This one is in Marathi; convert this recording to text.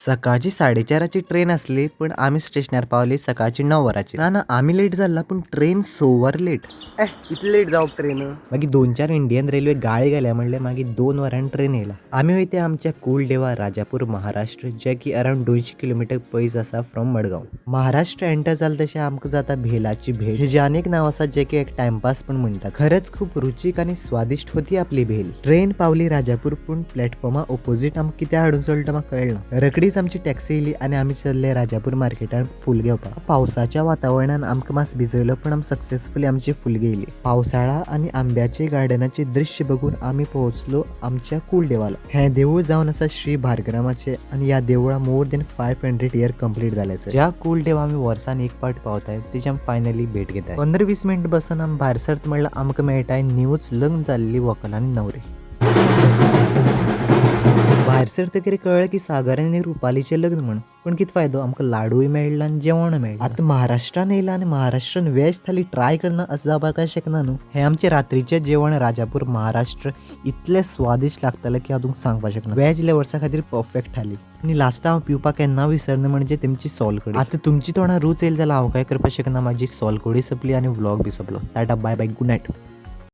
सकाळची 4:30ची ट्रेन असली पण आम्ही स्टेशनार पावली सकाळची 9 वरांचेर. ना आम्ही लेट झाला पण ट्रेन 6 वर लेट. इतले लेट जावप ट्रेन. मागीर 2-4 इंडियन रेल्वे गाळी गेल्या म्हणले मागीर 2 वरांनी ट्रेन येयला. आमी वयते आमच्या कुलदेवा राजापूर महाराष्ट्र जे की अरावंड 200 किलोमीटर पयस आसा फ्रॉम मडगांव. महाराष्ट्र एंटर जाले तशें आमकां जाता भेलाची भेट. हेजे आनीक नांव आसा जे की एक टायमपास पण म्हणटात. खरेंच खूप रुचीक आनी स्वादिश्ट होती आपली भेल. ट्रेन पावली राजापूर पूण प्लॅटफॉर्मा ओपोजीट आमकां कित्याक हाडून सोडलें म्हाका कळना. रोखडीच आमची टॅक्सी येयली आनी आमी चल्ले राजापूर मार्केटान फूल घेवपाक. पावसाच्या वातावरणान आमकां मात भिजयलो पण आमी सक्सेसफुली आमची फूल घेयली. पावसाळा आनी आंब्याचे गार्डनाचे दृश्य बघून आमी पोहोचलो आमच्या कुलदेवाला. हें देवूळ जावन आसा श्री भार्गरामाचें आनी ह्या Deola more than 500 year complete जाले आसा. ज्या कुलदेव आमी वर्सान एक पावट पावताय तेजी आमी फायनली भेट घेताय. 15-20 मिनट बसून आमी भायर सरत म्हणल्यार आमकां मेळटाय न्यूच लग्न जाल्ली व्हंकल आनी न्हवरी. भायर सरतकीर कळ्ळें की सागर आनी रुपालीचें लग्न म्हण. पण कितें फायदो आमकां लाडूय मेळ्ळा आनी जेवण मेळ्ळें. आतां महाराष्ट्रान येयला आनी महाराष्ट्रान वेज थाली ट्राय करना असं जावपाक काय शकना न्हू. हें आमचें रात्रीचें जेवण राजापूर महाराष्ट्र इतलें स्वादिश्ट लागतलें की हांव तुमकां सांगपाक शकना. वेज लवर्सा खातीर परफेक्ट थाली. आनी लास्ट हांव पिवपाक केन्ना विसरना म्हणजे तेमची सोलकडी. आतां तुमची तोंडां रूच येयली जाल्यार हांव काय करपाक शकना. म्हाजी सोलकडी सोंपली आनी व्लॉग बी सोंपलो. Tata bye bye good night.